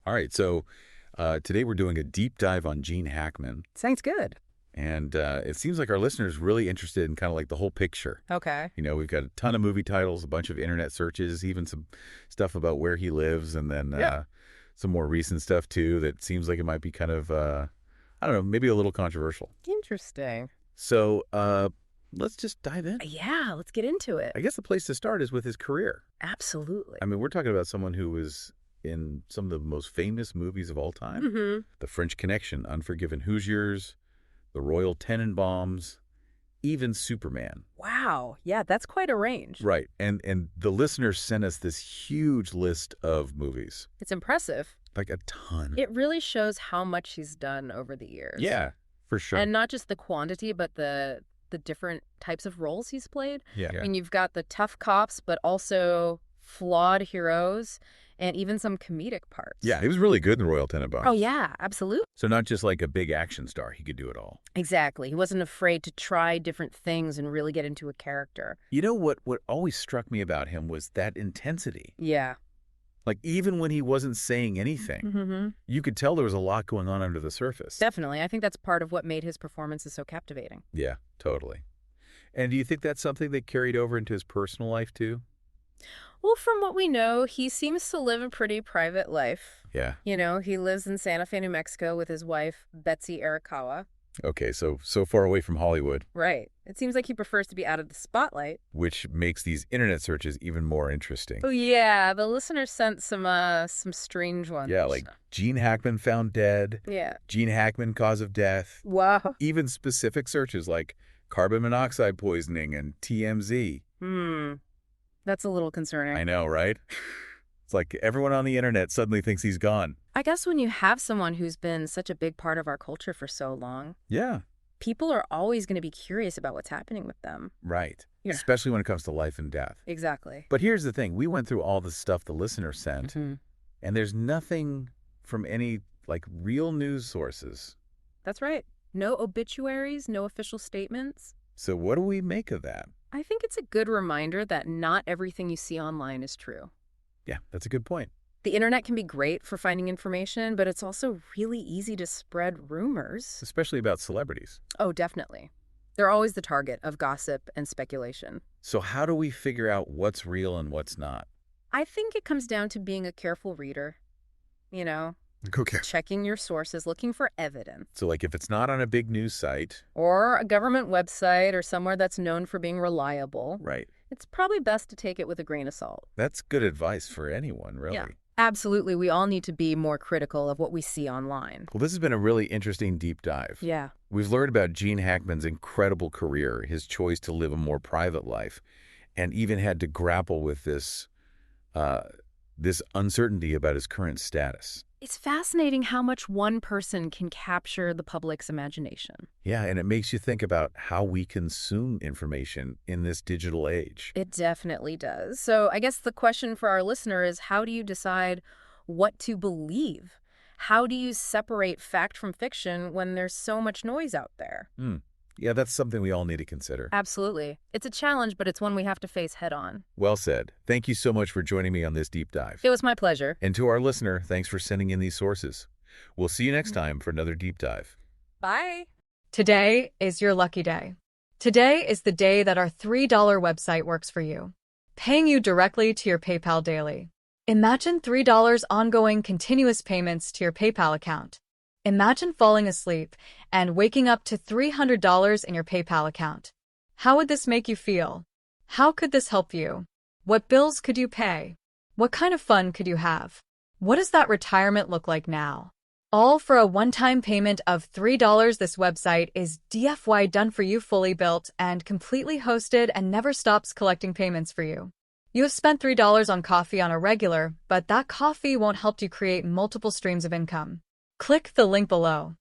All right, so today we're doing a deep dive on Gene Hackman. Sounds good. And it seems like our listeners really interested in kind of like the whole picture. Okay. You know, we've got a ton of movie titles, a bunch of internet searches, even some stuff about where he lives, and then some more recent stuff, too, that seems like it might be kind of, I don't know, maybe a little controversial. Interesting. So let's just dive in. Yeah, let's get into it. I guess the place to start is with his career. Absolutely. I mean, we're talking about someone who was in some of the most famous movies of all time. Mm-hmm. The French Connection, Unforgiven Hoosiers, The Royal Tenenbaums, even Superman. Wow. Yeah, that's quite a range. Right. And the listeners sent us this huge list of movies. It's impressive. Like a ton. It really shows how much he's done over the years. Yeah, for sure. And not just the quantity, but the different types of roles he's played. Yeah. I mean, you've got the tough cops, but also flawed heroes and even some comedic parts. Yeah, he was really good in The Royal Tenenbaums. Oh, yeah, absolutely. So not just like a big action star, he could do it all. Exactly. He wasn't afraid to try different things and really get into a character. You know what always struck me about him was that intensity. Yeah. Like, even when he wasn't saying anything, Mm-hmm. you could tell there was a lot going on under the surface. Definitely. I think that's part of what made his performances so captivating. Yeah, totally. And do you think that's something that carried over into his personal life, too? Well, from what we know, he seems to live a pretty private life. Yeah. You know, he lives in Santa Fe, New Mexico with his wife, Betsy Arakawa. Okay, so far away from Hollywood. Right. It seems like he prefers to be out of the spotlight. Which makes these internet searches even more interesting. Oh, yeah. The listeners sent some strange ones. Yeah, like Gene Hackman found dead. Yeah. Gene Hackman cause of death. Wow. Even specific searches like carbon monoxide poisoning and TMZ. That's a little concerning. I know, right? It's like everyone on the internet suddenly thinks he's gone. I guess when you have someone who's been such a big part of our culture for so long, Yeah. people are always going to be curious about what's happening with them. Right. Yeah. Especially when it comes to life and death. Exactly. But here's the thing. We went through all the stuff the listener sent, and there's nothing from any, like, real news sources. That's right. No obituaries, no official statements. So what do we make of that? I think it's a good reminder that not everything you see online is true. Yeah, that's a good point. The internet can be great for finding information, but it's also really easy to spread rumors. Especially about celebrities. Oh, definitely. They're always the target of gossip and speculation. So how do we figure out what's real and what's not? I think it comes down to being a careful reader. You know, Okay. checking your sources, looking for evidence. So like if it's not on a big news site. Or a government website or somewhere that's known for being reliable. Right. It's probably best to take it with a grain of salt. That's good advice for anyone, really. Yeah. Absolutely. We all need to be more critical of what we see online. Well, this has been a really interesting deep dive. Yeah. We've learned about Gene Hackman's incredible career, his choice to live a more private life, and even had to grapple with this uncertainty about his current status. It's fascinating how much one person can capture the public's imagination. Yeah, and it makes you think about how we consume information in this digital age. It definitely does. So I guess the question for our listener is, how do you decide what to believe? How do you separate fact from fiction when there's so much noise out there? Yeah, that's something we all need to consider. Absolutely. It's a challenge, but it's one we have to face head on. Well said. Thank you so much for joining me on this deep dive. It was my pleasure. And to our listener, thanks for sending in these sources. We'll see you next time for another deep dive. Bye. Today is your lucky day. Today is the day that our $3 website works for you, paying you directly to your PayPal daily. Imagine $3 ongoing continuous payments to your PayPal account. Imagine falling asleep and waking up to $300 in your PayPal account. How would this make you feel? How could this help you? What bills could you pay? What kind of fun could you have? What does that retirement look like now? All for a one-time payment of $3. This website is DFY done for you, fully built and completely hosted, and never stops collecting payments for you. You have spent $3 on coffee on a regular, but that coffee won't help you create multiple streams of income. Click the link below.